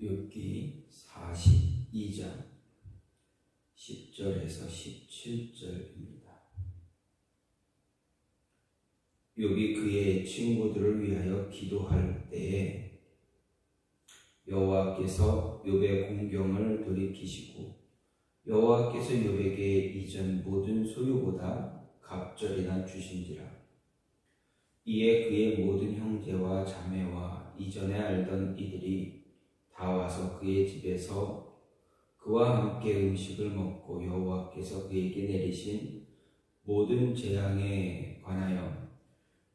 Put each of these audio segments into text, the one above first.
욥기 42장 10절에서 17절입니다. 욥이 그의 친구들을 위하여 기도할 때에 여호와께서 욥의 공경을 돌이키시고 여호와께서 욥에게 이전 모든 소유보다 갑절이나 주신지라. 이에 그의 모든 형제와 자매와 이전에 알던 이들이 다 와서 그의 집에서 그와 함께 음식을 먹고 여호와께서 그에게 내리신 모든 재앙에 관하여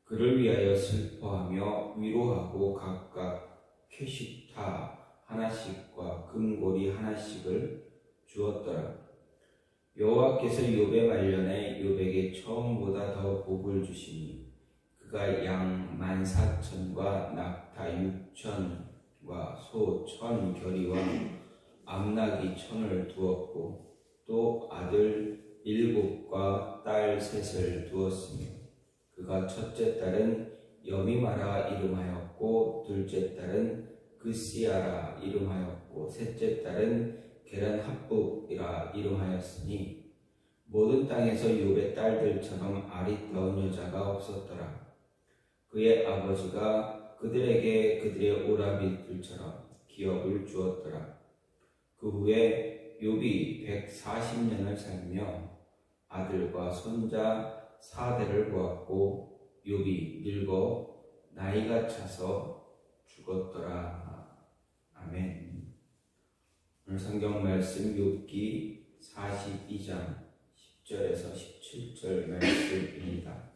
그를 위하여 슬퍼하며 위로하고 각각 캐시타 하나씩과 금고리 하나씩을 주었더라. 여호와께서 욥의 말년에 욥에게 처음보다 더 복을 주시니 그가 양 14,000과 낙타 6,000과 소 1,000 겨리와 암나귀 1,000을 두었고 또 아들 7과 딸 3을 두었으며 그가 첫째 딸은 여미마라 이름하였고 둘째 딸은 그시아라 이름하였고 셋째 딸은 게란합북이라 이름하였으니 모든 땅에서 욥의 딸들처럼 아리따운 여자가 없었더라. 그의 아버지가 그들에게 그들의 오라비들처럼 기업을 주었더라. 그 후에 욥이 140년을 살며 아들과 손자 4대를 보았고 욥이 늙어 나이가 차서 죽었더라. 아멘. 오늘 성경 말씀 욥기 42장 10절에서 17절 말씀입니다.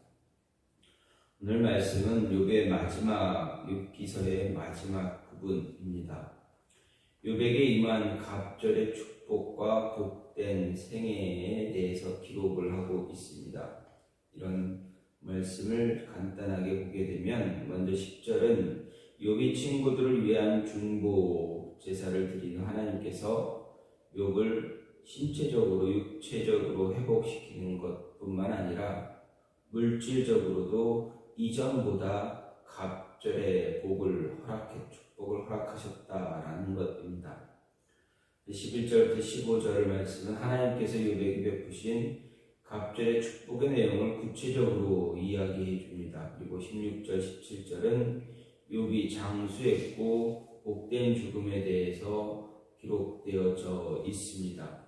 오늘 말씀은 욥의 마지막 욥기서의 마지막 부분입니다. 욥에게 임한 갑절의 축복과 복된 생애에 대해서 기록을 하고 있습니다. 이런 말씀을 간단하게 보게 되면 먼저 10절은 욥이 친구들을 위한 중보 제사를 드리는 하나님께서 욥을 신체적으로 육체적으로 회복시키는 것뿐만 아니라 물질적으로도 이전보다 갑절의 축복을 허락하셨다라는 것입니다. 11절부터 15절 말씀은 하나님께서 욥에게 베푸신 갑절의 축복의 내용을 구체적으로 이야기해 줍니다. 그리고 16절, 17절은 욥이 장수했고 복된 죽음에 대해서 기록되어져 있습니다.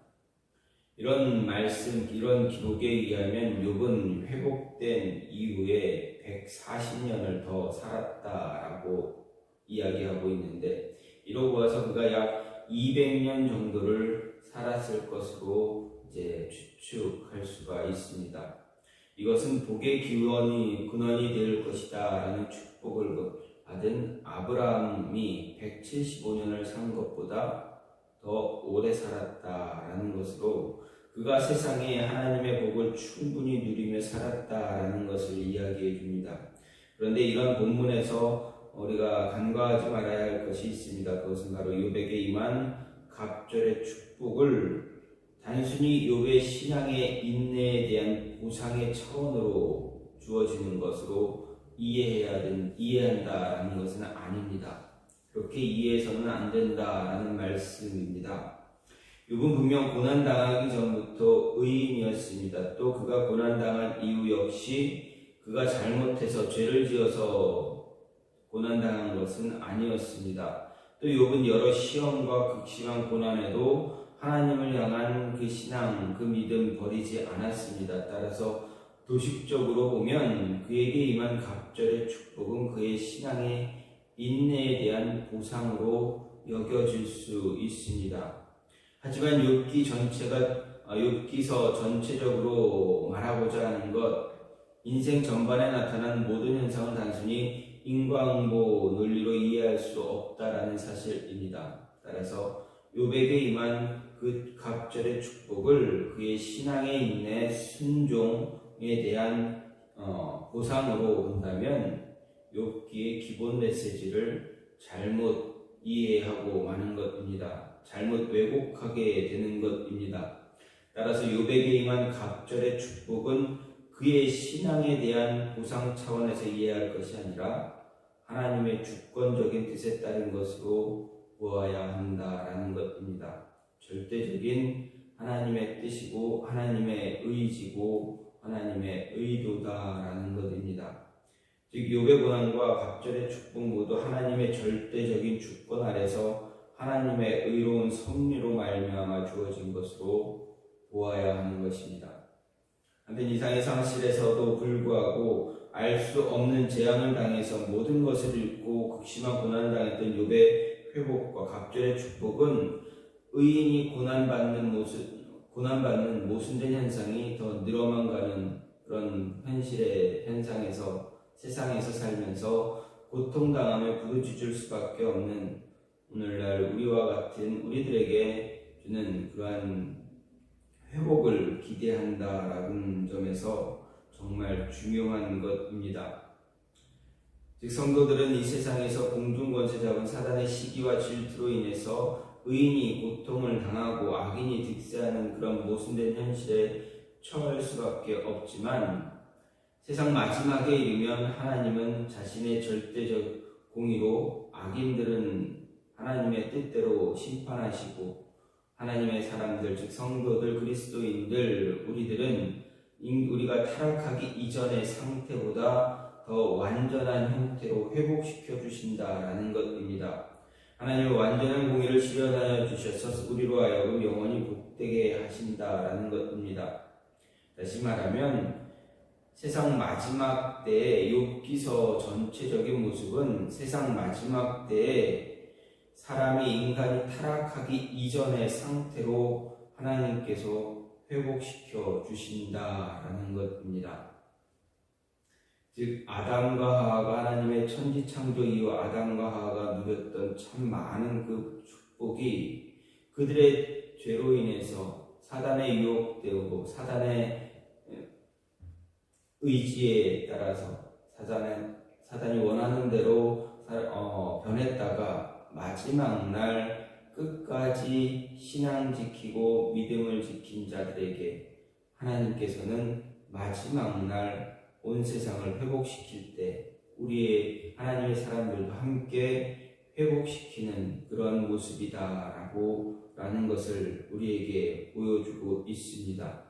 이런 말씀, 이런 기록에 의하면 욥은 회복된 이후에 140년을 더 살았다라고 이야기하고 있는데 이러고 와서 그가 약 200년 정도를 살았을 것으로 이제 추측할 수가 있습니다. 이것은 복의 근원이 될 것이다라는 축복을 받은 아브라함이 175년을 산 것보다 더 오래 살았다라는 것으로 그가 세상에 하나님의 복을 충분히 누리며 살았다라는 것을 이야기해 줍니다. 그런데 이런 본문에서 우리가 간과하지 말아야 할 것이 있습니다. 그것은 바로 욥에게 임한 갑절의 축복을 단순히 욥의 신앙의 인내에 대한 보상의 차원으로 주어지는 것으로 이해한다라는 것은 아닙니다. 그렇게 이해해서는 안 된다라는 말씀입니다. 욥은 분명 고난당하기 전부터 의인이었습니다. 또 그가 고난당한 이후 역시 그가 잘못해서 죄를 지어서 고난당한 것은 아니었습니다. 또 욥은 여러 시험과 극심한 고난에도 하나님을 향한 그 신앙, 그 믿음 버리지 않았습니다. 따라서 도식적으로 보면 그에게 임한 갑절의 축복은 그의 신앙의 인내에 대한 보상으로 여겨질 수 있습니다. 하지만 욥기서 전체적으로 말하고자 하는 것, 인생 전반에 나타난 모든 현상은 단순히 인과응보 논리로 이해할 수 없다라는 사실입니다. 따라서 욥에게 임한 그 갑절의 축복을 그의 신앙의 인내, 순종에 대한 보상으로 본다면 욥기의 기본 메시지를 잘못 이해하고 마는 것입니다. 잘못 왜곡하게 되는 것입니다. 따라서 욥에게 임한 갑절의 축복은 그의 신앙에 대한 보상 차원에서 이해할 것이 아니라 하나님의 주권적인 뜻에 따른 것으로 보아야 한다라는 것입니다. 절대적인 하나님의 뜻이고 하나님의 의지고 하나님의 의도다라는 것입니다. 즉 욥의 고난과 갑절의 축복 모두 하나님의 절대적인 주권 아래서 하나님의 의로운 섭리로 말미암아 주어진 것으로 보아야 하는 것입니다. 한편 이상의 상실에서도 불구하고 알 수 없는 재앙을 당해서 모든 것을 잃고 극심한 고난을 당했던 욥의 회복과 갑절의 축복은 의인이 고난받는 모순된 현상이 더 늘어만 가는 그런 현실의 현상에서 세상에서 살면서 고통당하며 부르짖을 수밖에 없는 오늘날 우리와 같은 우리들에게 주는 그러한 회복을 기대한다라는 점에서 정말 중요한 것입니다. 즉 성도들은 이 세상에서 공중권세 잡은 사단의 시기와 질투로 인해서 의인이 고통을 당하고 악인이 득세하는 그런 모순된 현실에 처할 수밖에 없지만 세상 마지막에 이르면 하나님은 자신의 절대적 공의로 악인들은 하나님의 뜻대로 심판하시고 하나님의 사람들 즉 성도들 그리스도인들 우리가 타락하기 이전의 상태보다 더 완전한 형태로 회복시켜 주신다라는 것입니다. 하나님은 완전한 공의를 실현하여 주셔서 우리로 하여금 영원히 복되게 하신다라는 것입니다. 다시 말하면 세상 마지막 때의 욥기서 전체적인 모습은 세상 마지막 때에 인간이 타락하기 이전의 상태로 하나님께서 회복시켜 주신다라는 것입니다. 즉 아담과 하와가 하나님의 천지창조 이후 아담과 하와가 누렸던 참 많은 그 축복이 그들의 죄로 인해서 사단에 유혹되고 사단의 의지에 따라서 사단이 원하는 대로 변했다가 마지막 날 끝까지 신앙 지키고 믿음을 지킨 자들에게 하나님께서는 마지막 날 온 세상을 회복시킬 때 우리의 하나님의 사람들도 함께 회복시키는 그런 모습이다라는 것을 우리에게 보여주고 있습니다.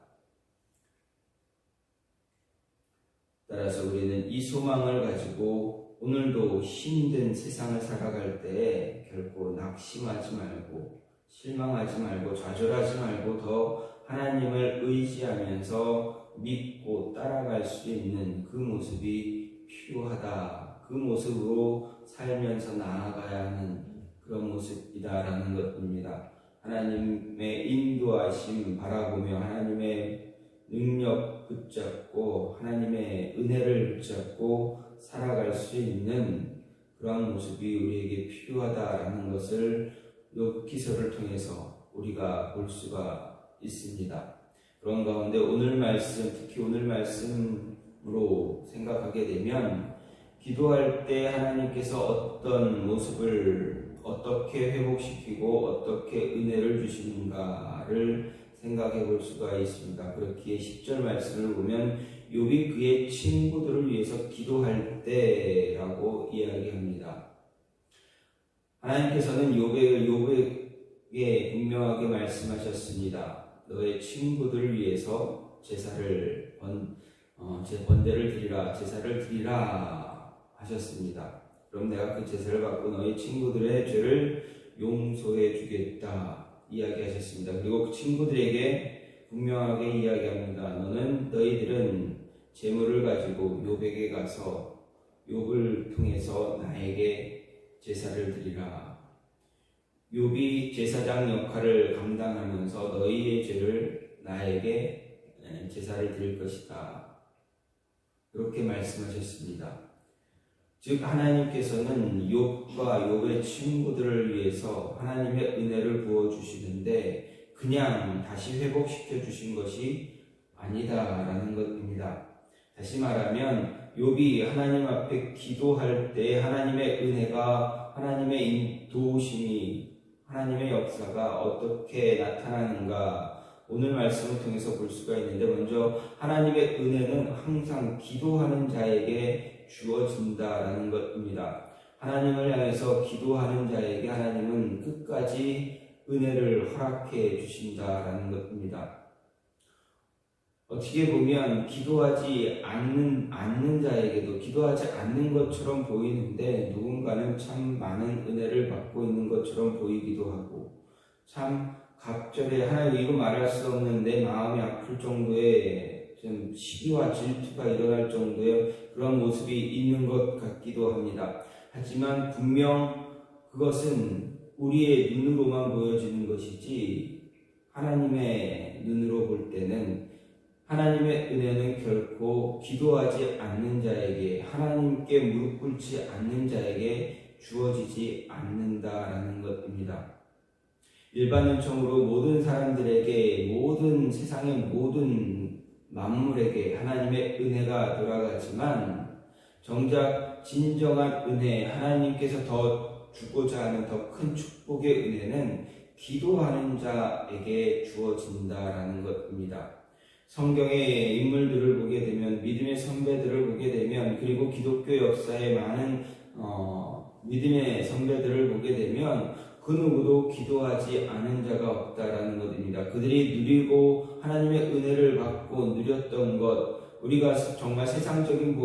따라서 우리는 이 소망을 가지고 오늘도 힘든 세상을 살아갈 때 결코 낙심하지 말고 실망하지 말고 좌절하지 말고 더 하나님을 의지하면서 믿고 따라갈 수 있는 그 모습이 필요하다. 그 모습으로 살면서 나아가야 하는 그런 모습이다라는 것입니다. 하나님의 인도하심 바라보며 하나님의 능력 붙잡고 하나님의 은혜를 붙잡고 살아갈 수 있는 그러한 모습이 우리에게 필요하다라는 것을 욥기서를 통해서 우리가 볼 수가 있습니다. 그런 가운데 오늘 말씀, 특히 오늘 말씀으로 생각하게 되면 기도할 때 하나님께서 어떤 모습을 어떻게 회복시키고 어떻게 은혜를 주시는가를 생각해 볼 수가 있습니다. 그렇기에 10절 말씀을 보면 욥이 그의 친구들을 위해서 기도할 때라고 이야기합니다. 하나님께서는 욥에게 분명하게 말씀하셨습니다. 너의 친구들을 위해서 번제를 드리라, 제사를 드리라 하셨습니다. 그럼 내가 그 제사를 받고 너희 친구들의 죄를 용서해 주겠다 이야기하셨습니다. 그리고 그 친구들에게 분명하게 이야기합니다. 너희들은 재물을 가지고 욥에게 가서 욥을 통해서 나에게 제사를 드리라. 욥이 제사장 역할을 감당하면서 너희의 죄를 나에게 제사를 드릴 것이다. 그렇게 말씀하셨습니다. 즉 하나님께서는 욥과 욥의 친구들을 위해서 하나님의 은혜를 부어주시는데 그냥 다시 회복시켜 주신 것이 아니다라는 것입니다. 다시 말하면 욥이 하나님 앞에 기도할 때 하나님의 은혜가 하나님의 도우심이 하나님의 역사가 어떻게 나타나는가 오늘 말씀을 통해서 볼 수가 있는데 먼저 하나님의 은혜는 항상 기도하는 자에게 주어진다라는 것입니다. 하나님을 향해서 기도하는 자에게 하나님은 그 끝까지 은혜를 허락해 주신다라는 것입니다. 어떻게 보면 기도하지 않는 자에게도 기도하지 않는 것처럼 보이는데 누군가는 참 많은 은혜를 받고 있는 것처럼 보이기도 하고 참 갑절에 하나님 이거 말할 수 없는 내 마음이 아플 정도의 좀 시기와 질투가 일어날 정도의 그런 모습이 있는 것 같기도 합니다. 하지만 분명 그것은 우리의 눈으로만 보여지는 것이지 하나님의 눈으로 볼 때는 하나님의 은혜는 결코 기도하지 않는 자에게 하나님께 무릎 꿇지 않는 자에게 주어지지 않는다라는 것입니다. 일반 은총으로 모든 사람들에게 모든 세상의 모든 만물에게 하나님의 은혜가 돌아가지만 정작 진정한 은혜 하나님께서 더 주고자 하는 더 큰 축복의 은혜는 기도하는 자에게 주어진다라는 것입니다. 성경의 인물들을 보게 되면 믿음의 선배들을 보게 되면 그리고 기독교 역사의 많은 믿음의 선배들을 보게 되면 그 누구도 기도하지 않은 자가 없다라는 것입니다. 그들이 누리고 하나님의 은혜를 받고 누렸던 것 우리가 정말 세상적인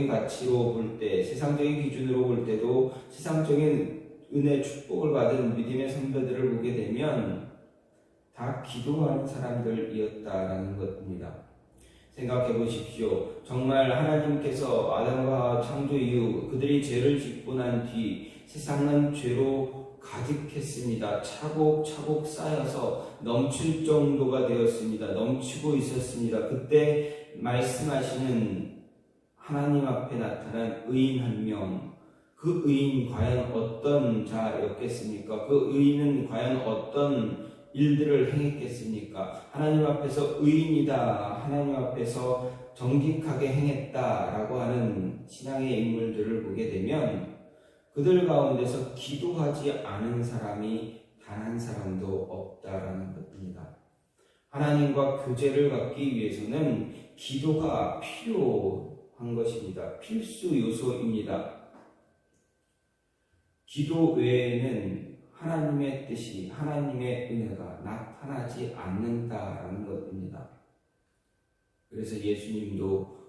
가치로 볼 때 세상적인 기준으로 볼 때도 세상적인 은혜 축복을 받은 믿음의 선배들을 보게 되면 다 기도하는 사람들이었다라는 것입니다. 생각해 보십시오. 정말 하나님께서 아담과 창조 이후 그들이 죄를 짓고 난 뒤 세상은 죄로 가득했습니다. 차곡차곡 쌓여서 넘칠 정도가 되었습니다. 넘치고 있었습니다. 그때 말씀하시는 하나님 앞에 나타난 의인 한 명, 그 의인 과연 어떤 자였겠습니까? 그 의인은 과연 어떤 일들을 행했겠습니까? 하나님 앞에서 의인이다, 하나님 앞에서 정직하게 행했다라고 하는 신앙의 인물들을 보게 되면 그들 가운데서 기도하지 않은 사람이 단 한 사람도 없다라는 것입니다. 하나님과 교제를 갖기 위해서는 기도가 필요한 것입니다. 필수 요소입니다. 기도 외에는 하나님의 뜻이, 하나님의 은혜가 나타나지 않는다라는 것입니다. 그래서 예수님도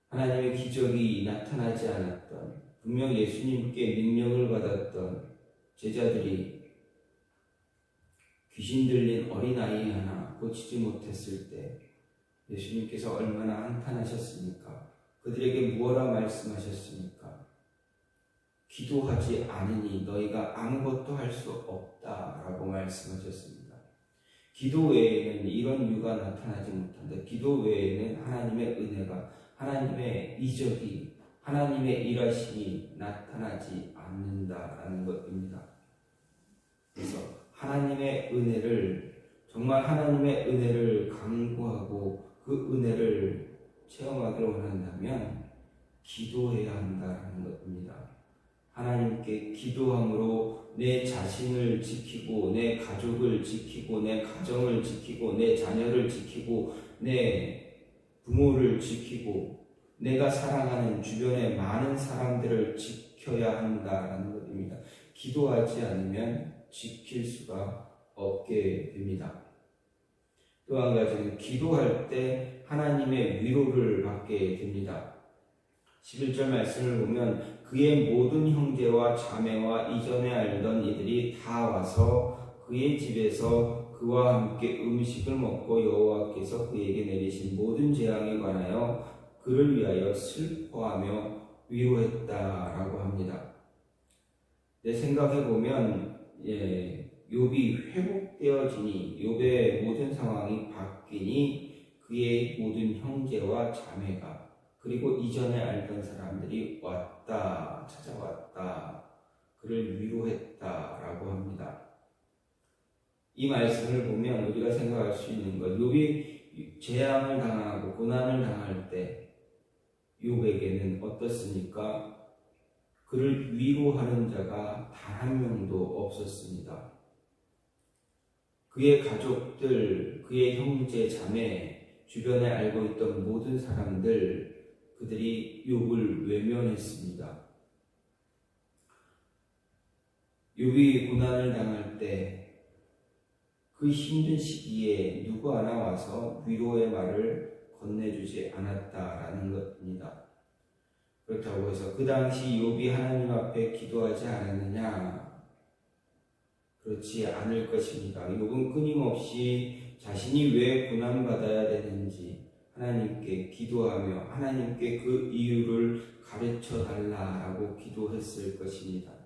하나님의 기적이 나타나지 않았던, 분명 예수님께 능력을 받았던 제자들이 귀신 들린 어린아이 하나 고치지 못했을 때 예수님께서 얼마나 한탄하셨습니까? 그들에게 무엇라 말씀하셨습니까? 기도하지 않으니 너희가 아무것도 할 수 없다라고 말씀하셨습니다. 기도 외에는 이런 유가 나타나지 못한다. 기도 외에는 하나님의 은혜가, 하나님의 이적이, 하나님의 일하심이 나타나지 않는다라는 것입니다. 그래서 하나님의 은혜를, 정말 하나님의 은혜를 강구하고 그 은혜를 체험하기를 원한다면 기도해야 한다는 것입니다. 하나님께 기도함으로 내 자신을 지키고 내 가족을 지키고 내 가정을 지키고 내 자녀를 지키고 내 부모를 지키고 내가 사랑하는 주변의 많은 사람들을 지켜야 한다는 것입니다. 기도하지 않으면 지킬 수가 없게 됩니다. 또 한 가지는 기도할 때 하나님의 위로를 받게 됩니다. 11절 말씀을 보면 그의 모든 형제와 자매와 이전에 알던 이들이 다 와서 그의 집에서 그와 함께 음식을 먹고 여호와께서 그에게 내리신 모든 재앙에 관하여 그를 위하여 슬퍼하며 위로했다라고 합니다. 내 생각해 보면 욥이 회복되어지니 욥의 모든 상황이 바뀌니 그의 모든 형제와 자매가 그리고 이전에 알던 사람들이 왔다, 찾아왔다, 그를 위로했다라고 합니다. 이 말씀을 보면 우리가 생각할 수 있는 것, 욥이 재앙을 당하고 고난을 당할 때 욥에게는 어떻습니까? 그를 위로하는 자가 단 한 명도 없었습니다. 그의 가족들, 그의 형제, 자매, 주변에 알고 있던 모든 사람들, 그들이 욥을 외면했습니다. 욥이 고난을 당할 때 그 힘든 시기에 누구 하나 와서 위로의 말을 건네주지 않았다라는 것입니다. 그렇다고 해서 그 당시 욥이 하나님 앞에 기도하지 않았느냐? 그렇지 않을 것입니다. 욥은 끊임없이 자신이 왜 고난받아야 되는지 하나님께 기도하며 하나님께 그 이유를 가르쳐 달라라고 기도했을 것입니다.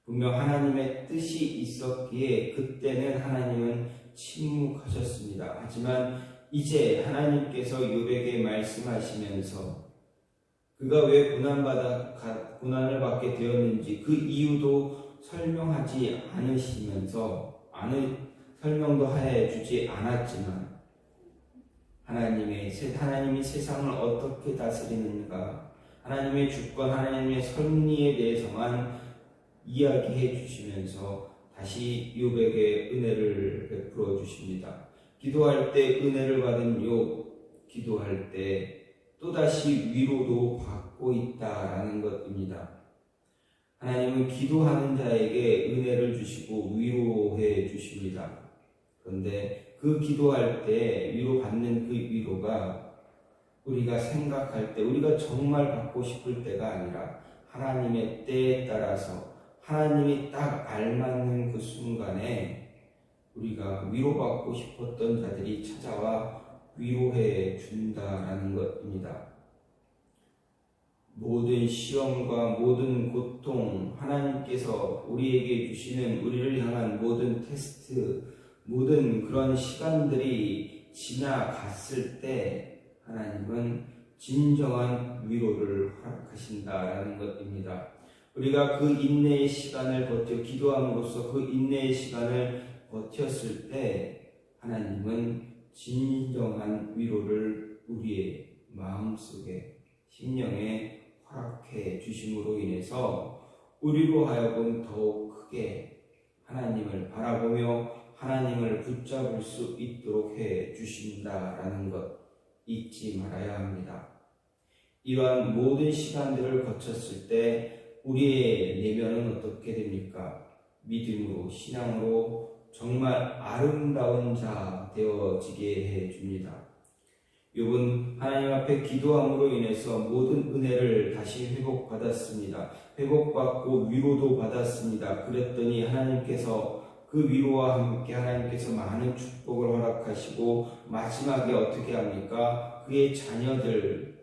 분명 하나님의 뜻이 있었기에 그때는 하나님은 침묵하셨습니다. 하지만 이제 하나님께서 욥에게 말씀하시면서 그가 왜 고난을 받게 되었는지 그 이유도 설명하지 않으시면서 설명도 해주지 않았지만 하나님이 세상을 어떻게 다스리는가, 하나님의 주권, 하나님의 섭리에 대해서만 이야기해 주시면서 다시 욥에게 은혜를 베풀어 주십니다. 기도할 때 은혜를 받은 욥, 기도할 때 또다시 위로도 받고 있다라는 것입니다. 하나님은 기도하는 자에게 은혜를 주시고 위로해 주십니다. 그런데 그 기도할 때 위로받는 그 위로가 우리가 생각할 때, 우리가 정말 받고 싶을 때가 아니라 하나님의 때에 따라서 하나님이 딱 알맞는 그 순간에 우리가 위로받고 싶었던 자들이 찾아와 위로해 준다라는 것입니다. 모든 시험과 모든 고통, 하나님께서 우리에게 주시는 우리를 향한 모든 테스트, 모든 그런 시간들이 지나갔을 때 하나님은 진정한 위로를 허락하신다라는 것입니다. 우리가 그 인내의 시간을 기도함으로써 그 인내의 시간을 버텼을 때 하나님은 진정한 위로를 우리의 마음속에, 심령에 허락해 주심으로 인해서 우리로 하여금 더욱 크게 하나님을 바라보며 하나님을 붙잡을 수 있도록 해 주신다라는 것 잊지 말아야 합니다. 이러한 모든 시간들을 거쳤을 때 우리의 내면은 어떻게 됩니까? 믿음으로, 신앙으로 정말 아름다운 자 되어지게 해 줍니다. 욥은 하나님 앞에 기도함으로 인해서 모든 은혜를 다시 회복받았습니다. 회복받고 위로도 받았습니다. 그랬더니 하나님께서 그 위로와 함께 하나님께서 많은 축복을 허락하시고 마지막에 어떻게 합니까? 그의 자녀들에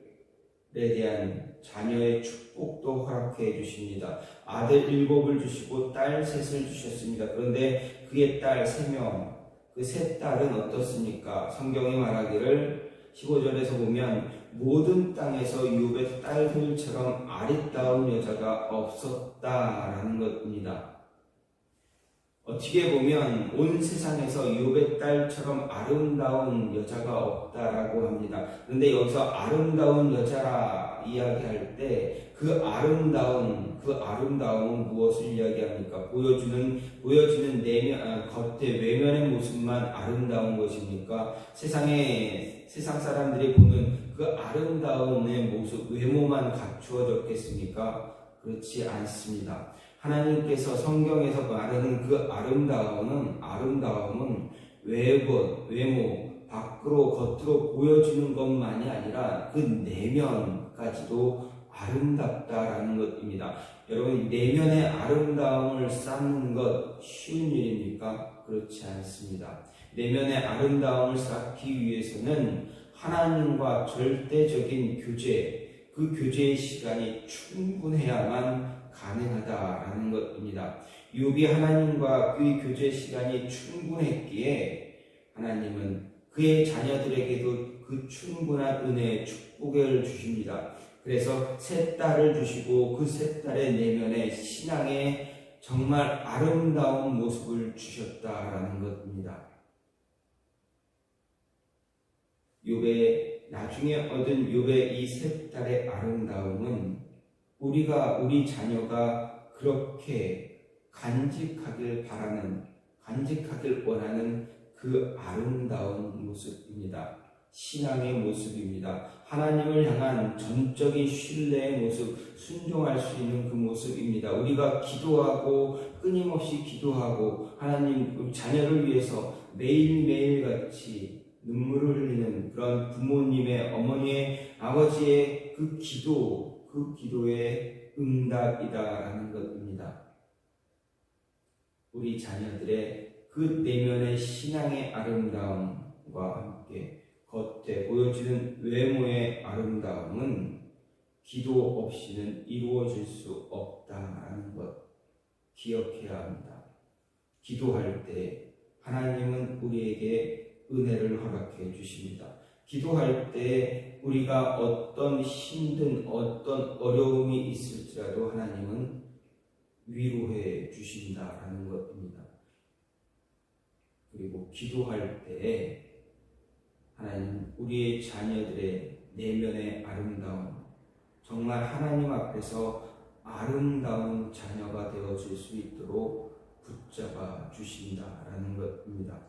대한 자녀의 축복도 허락해 주십니다. 아들 7을 주시고 딸 3을 주셨습니다. 그런데 그의 딸 3명, 그 3딸은 어떻습니까? 성경이 말하기를 15절에서 보면 모든 땅에서 욥의 딸들처럼 아리따운 여자가 없었다라는 것입니다. 어떻게 보면 온 세상에서 욥의 딸처럼 아름다운 여자가 없다라고 합니다. 그런데 여기서 아름다운 여자라 이야기할 때 그 아름다움은 무엇을 이야기합니까? 보여주는 겉의 외면의 모습만 아름다운 것입니까? 세상 사람들이 보는 그 아름다움의 모습, 외모만 갖추어졌겠습니까? 그렇지 않습니다. 하나님께서 성경에서 말하는 그 아름다움은 외모, 밖으로 겉으로 보여주는 것만이 아니라 그 내면까지도 아름답다라는 것입니다. 여러분, 내면의 아름다움을 쌓는 것 쉬운 일입니까? 그렇지 않습니다. 내면의 아름다움을 쌓기 위해서는 하나님과 절대적인 교제, 그 교제의 시간이 충분해야만 가능하다라는 것입니다. 욥이 하나님과 그의 교제 시간이 충분했기에 하나님은 그의 자녀들에게도 그 충분한 은혜의 축복을 주십니다. 그래서 3딸을 주시고 그 3딸의 내면에 신앙의 정말 아름다운 모습을 주셨다라는 것입니다. 나중에 얻은 욥의 이 3딸의 아름다움은 우리 자녀가 그렇게 간직하길 원하는 그 아름다운 모습입니다. 신앙의 모습입니다. 하나님을 향한 전적인 신뢰의 모습, 순종할 수 있는 그 모습입니다. 우리가 기도하고 끊임없이 기도하고 하나님 우리 자녀를 위해서 매일매일 같이 눈물을 흘리는 그런 부모님의 어머니의 아버지의 그 기도의 응답이다라는 것입니다. 우리 자녀들의 그 내면의 신앙의 아름다움과 함께 겉에 보여지는 외모의 아름다움은 기도 없이는 이루어질 수 없다라는 것 기억해야 합니다. 기도할 때 하나님은 우리에게 은혜를 허락해 주십니다. 기도할 때 우리가 어떤 힘든 어떤 어려움이 있을지라도 하나님은 위로해 주신다라는 것입니다. 그리고 기도할 때에 하나님 우리의 자녀들의 내면의 아름다움, 정말 하나님 앞에서 아름다운 자녀가 되어질 수 있도록 붙잡아 주신다라는 것입니다.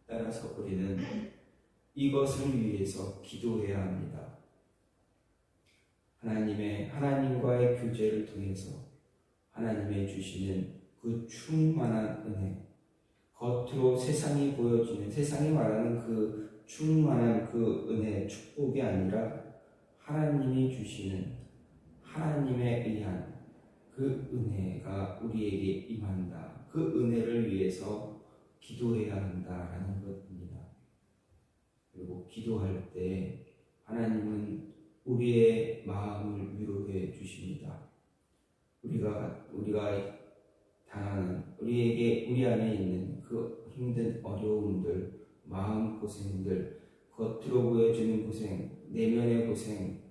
따라서 우리는 이것을 위해서 기도해야 합니다. 하나님과의 교제를 통해서 하나님의 주시는 그 충만한 은혜, 겉으로 세상이 보여지는, 세상이 말하는 그 충만한 그 은혜, 축복이 아니라 하나님이 주시는 하나님에 의한 그 은혜가 우리에게 임한다. 그 은혜를 위해서 기도해야 한다라는 것입니다. 그리고 기도할 때 하나님은 우리의 마음을 위로해 주십니다. 우리가 당하는 우리 안에 있는 그 힘든 어려움들, 마음 고생들, 겉으로 보여지는 고생, 내면의 고생,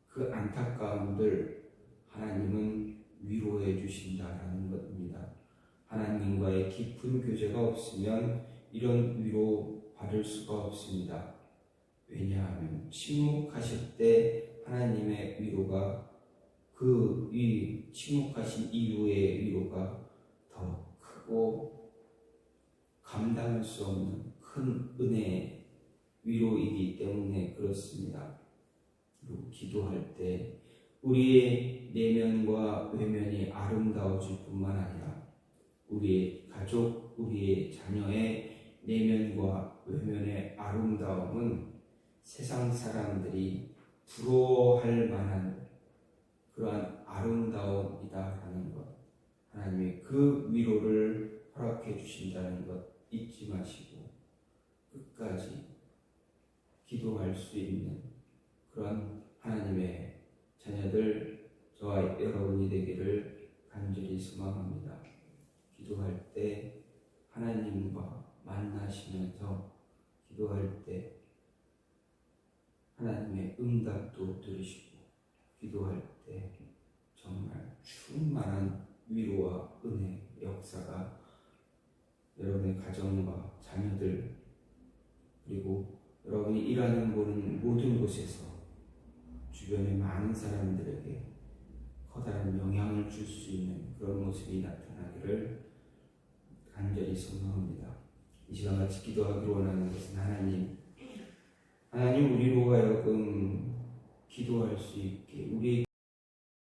그 안타까움들 하나님은 위로해 주신다라는 것입니다. 하나님과의 깊은 교제가 없으면 이런 위로 받을 수가 없습니다. 왜냐하면 침묵하실 때 하나님의 위로가 침묵하신 이후의 위로가 더 크고 감당할 수 없는 큰 은혜의 위로이기 때문에 그렇습니다. 그리고 기도할 때 우리의 내면과 외면이 아름다워질 뿐만 아니라 우리의 가족, 우리의 자녀의 내면과 외면의 아름다움은 세상 사람들이 부러워할 만한 그러한 아름다움이다라는 것, 하나님의 그 위로를 허락해 주신다는 것 잊지 마시고 끝까지 기도할 수 있는 그런 하나님의 자녀들 저와 여러분이 되기를 간절히 소망합니다. 기도할 때 하나님과 만나시면서 기도할 때 하나님의 응답도 들으시고 기도할 때 정말 충만한 위로와 은혜 역사가 여러분의 가정과 자녀들 그리고 여러분이 일하는 모든 곳에서 주변의 많은 사람들에게 커다란 영향을 줄 수 있는 그런 모습이 나타나기를 간절히 소망합니다. 이 시간 같이 기도하기를 원하는 것은 하나님 우리로 하여금 기도할 수 있게 우리의